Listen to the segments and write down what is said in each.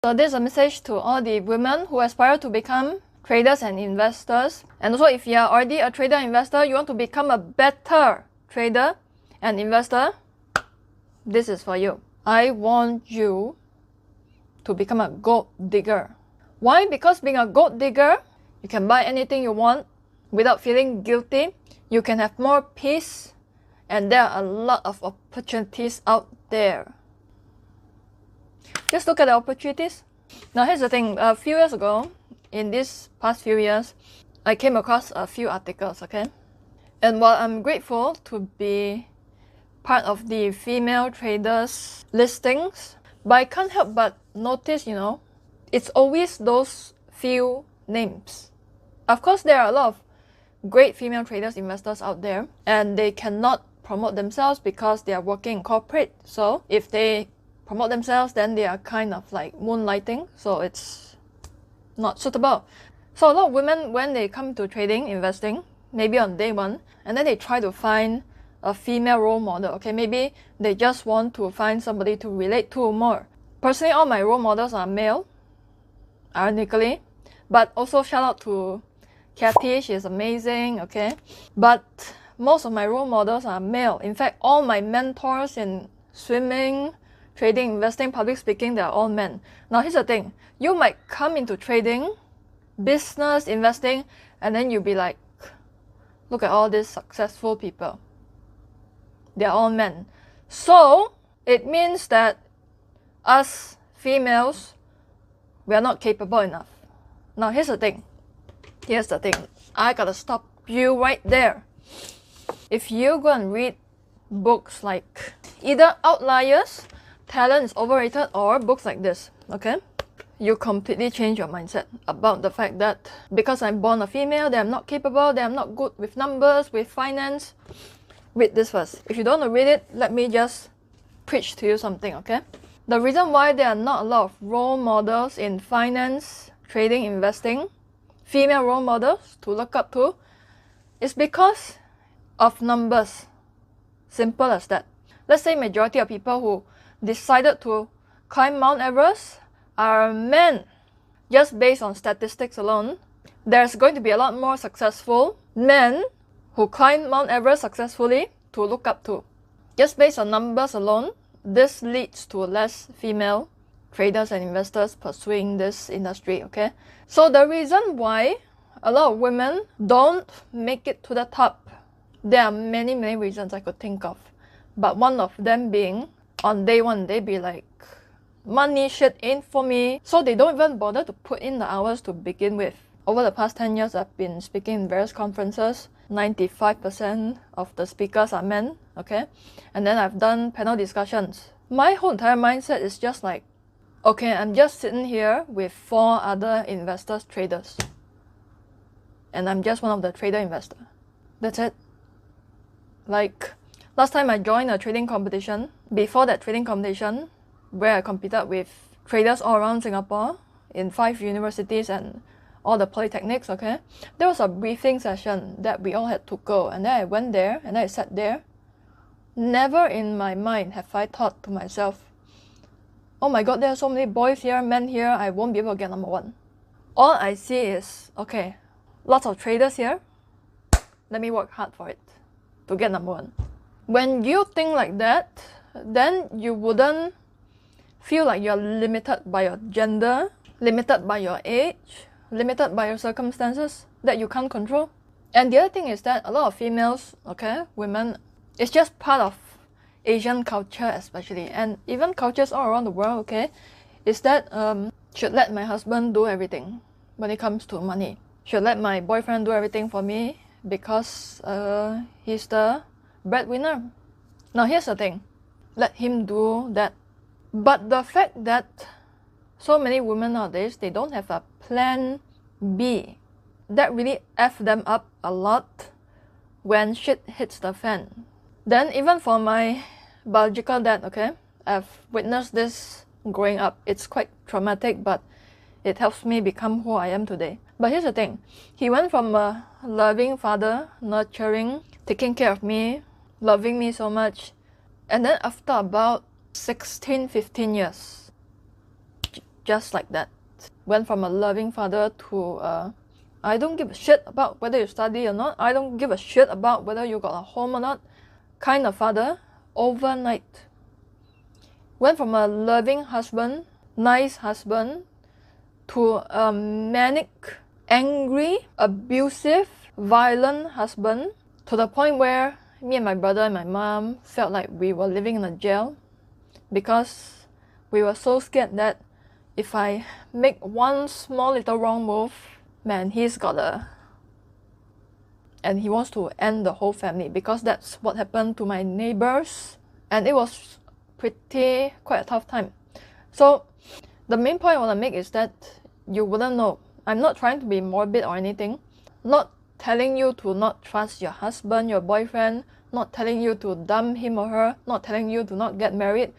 So this is a message to all the women who aspire to become traders and investors. And also if you are already a trader and investor, you want to become a better trader and investor, this is for you. I want you to become a gold digger. Why? Because being a gold digger, you can buy anything you want without feeling guilty. You can have more peace, and there are a lot of opportunities out there. Just look at the opportunities. Now here's the thing, a few years ago, in these past few years, I came across a few articles, okay? And while I'm grateful to be part of the female traders listings, but I can't help but notice, it's always those few names. Of course, there are a lot of great female traders, investors out there, and they cannot promote themselves because they are working in corporate. So if they promote themselves, then they are kind of like moonlighting, so it's not suitable. So a lot of women, when they come to trading, investing, maybe on day one, and then they try to find a female role model, okay? Maybe they just want to find somebody to relate to more. Personally, all my role models are male, ironically, but also shout out to Kathy, she is amazing, okay? But most of my role models are male. In fact, all my mentors in swimming, trading, investing, public speaking, they are all men. Now here's the thing, you might come into trading, business, investing, and then you'll be like, look at all these successful people. They're all men. So it means that us females, we are not capable enough. Now here's the thing. I gotta stop you right there. If you go and read books like either Outliers, Talent is Overrated, or books like this, okay? You completely change your mindset about the fact that because I'm born a female, that I'm not capable, that I'm not good with numbers, with finance. Read this first. If you don't want to read it, let me just preach to you something, okay? The reason why there are not a lot of role models in finance, trading, investing, female role models to look up to, is because of numbers. Simple as that. Let's say majority of people who decided to climb Mount Everest are men. Just based on statistics alone, there's going to be a lot more successful men who climb Mount Everest successfully to look up to. Just based on numbers alone, this leads to less female traders and investors pursuing this industry, okay? So the reason why a lot of women don't make it to the top, there are many reasons I could think of. But one of them being, on day one, they be like, money shit ain't for me. So they don't even bother to put in the hours to begin with. Over the past 10 years, I've been speaking in various conferences. 95% of the speakers are men, okay? And then I've done panel discussions. My whole entire mindset is just like, okay, I'm just sitting here with 4 other investors, traders. And I'm just one of the trader investor. That's it. Like, last time I joined a trading competition, before that trading competition, where I competed with traders all around Singapore in 5 universities and all the polytechnics, okay? There was a briefing session that we all had to go, and then I went there and I sat there. Never in my mind have I thought to myself, oh my god, there are so many boys here, men here, I won't be able to get number 1. All I see is, okay, lots of traders here, let me work hard for it to get number 1. When you think like that, then you wouldn't feel like you're limited by your gender, limited by your age, limited by your circumstances that you can't control. And the other thing is that a lot of females, okay, women, it's just part of Asian culture especially, and even cultures all around the world, okay, is that should let my husband do everything when it comes to money. Should let my boyfriend do everything for me because he's the breadwinner. Now here's the thing, let him do that. But the fact that so many women nowadays, they don't have a plan B, that really F them up a lot when shit hits the fan. Then even for my biological dad, okay, I've witnessed this growing up. It's quite traumatic, but it helps me become who I am today. But here's the thing, he went from a loving father, nurturing, taking care of me, loving me so much, and then after about 16-15 years, just like that. Went from a loving father to I don't give a shit about whether you study or not, I don't give a shit about whether you got a home or not kind of father overnight. Went from a loving husband, nice husband, to a manic, angry, abusive, violent husband, to the point where me and my brother and my mom felt like we were living in a jail because we were so scared that if I make one small little wrong move, man, he's got a... and he wants to end the whole family, because that's what happened to my neighbors, and it was quite a tough time. So the main point I want to make is that you wouldn't know. I'm not trying to be morbid or anything, not telling you to not trust your husband, your boyfriend, not telling you to dump him or her, not telling you to not get married.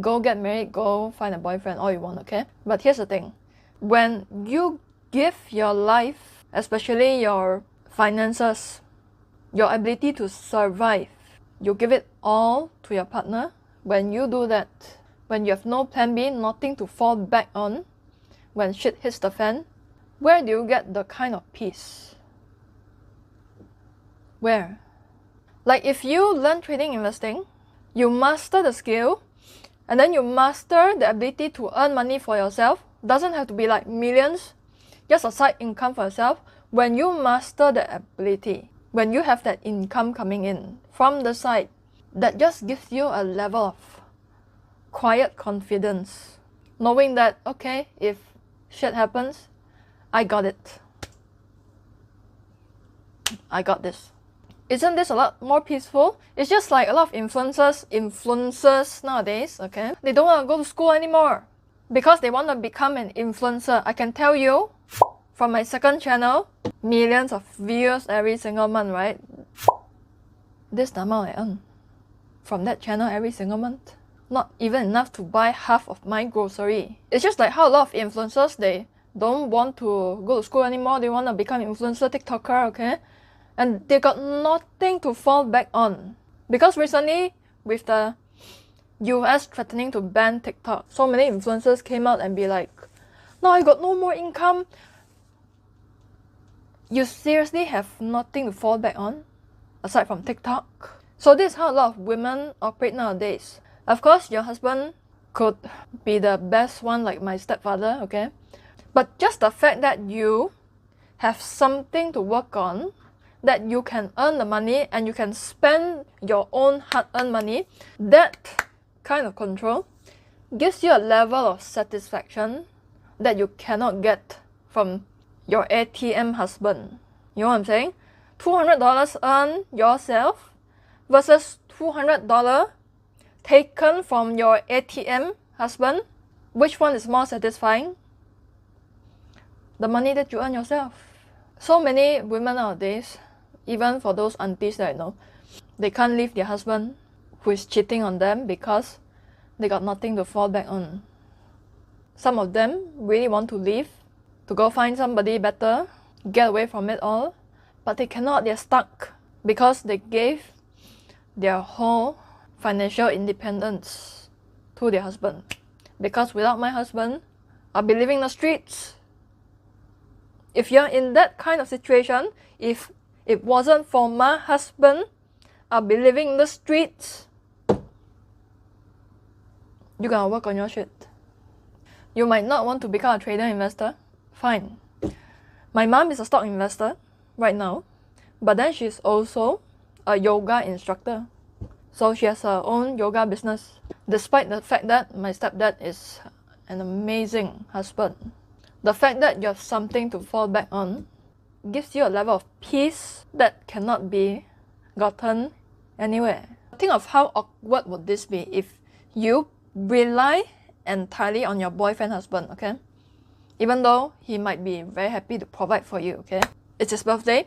Go get married, go find a boyfriend, all you want, okay? But here's the thing. When you give your life, especially your finances, your ability to survive, you give it all to your partner. When you do that, when you have no plan B, nothing to fall back on, when shit hits the fan, where do you get the kind of peace? Where? Like if you learn trading investing, you master the skill, and then you master the ability to earn money for yourself. Doesn't have to be like millions, just a side income for yourself. When you master the ability, when you have that income coming in from the side, that just gives you a level of quiet confidence, knowing that, okay, if shit happens, I got it. I got this. Isn't this a lot more peaceful? It's just like a lot of influencers nowadays, okay? They don't want to go to school anymore because they want to become an influencer. I can tell you from my second channel, millions of views every single month, right? This is the amount I earn from that channel every single month. Not even enough to buy half of my grocery. It's just like how a lot of influencers, they don't want to go to school anymore. They want to become influencer, TikToker, okay? And they got nothing to fall back on. Because recently, with the US threatening to ban TikTok, so many influencers came out and be like, no, I got no more income. You seriously have nothing to fall back on, aside from TikTok? So this is how a lot of women operate nowadays. Of course, your husband could be the best one, like my stepfather, okay? But just the fact that you have something to work on, that you can earn the money and you can spend your own hard-earned money, that kind of control gives you a level of satisfaction that you cannot get from your ATM husband. You know what I'm saying? $200 earned yourself versus $200 taken from your ATM husband. Which one is more satisfying? The money that you earn yourself. So many women nowadays, even for those aunties that I know, they can't leave their husband who is cheating on them because they got nothing to fall back on. Some of them really want to leave, to go find somebody better, get away from it all, but they cannot. They're stuck because they gave their whole financial independence to their husband. Because without my husband, I'll be living in the streets. If you're in that kind of situation, if it wasn't for my husband, I'll be living in the streets. You gotta work on your shit. You might not want to become a trader investor. Fine. My mom is a stock investor right now, but then she's also a yoga instructor. So she has her own yoga business. Despite the fact that my stepdad is an amazing husband, the fact that you have something to fall back on gives you a level of peace that cannot be gotten anywhere. Think of how awkward would this be if you rely entirely on your boyfriend husband, okay? Even though he might be very happy to provide for you, okay? It's his birthday,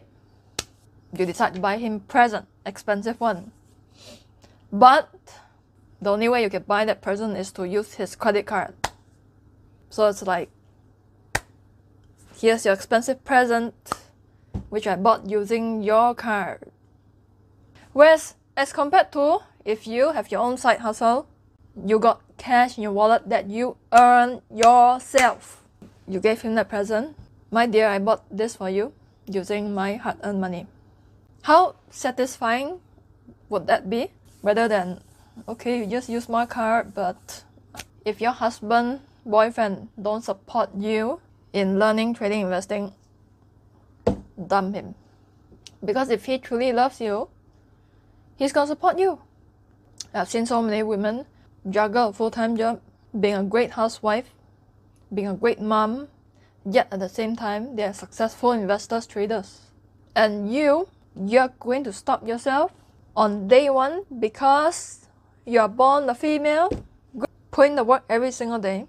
you decide to buy him present, expensive one. But the only way you can buy that present is to use his credit card. So it's like, here's your expensive present, which I bought using your card. Whereas, as compared to if you have your own side hustle, you got cash in your wallet that you earn yourself. You gave him that present. My dear, I bought this for you using my hard-earned money. How satisfying would that be? Rather than, okay, you just use my card, but if your husband, boyfriend don't support you in learning, trading, investing, dump him. Because if he truly loves you, he's gonna support you. I've seen so many women juggle a full-time job, being a great housewife, being a great mom, yet at the same time, they are successful investors, traders. And you're going to stop yourself on day one because you're born a female, put in the work every single day.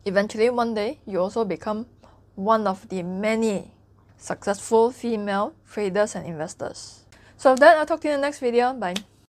Eventually, one day, you also become one of the many successful female traders and investors. So with that, I'll talk to you in the next video. Bye.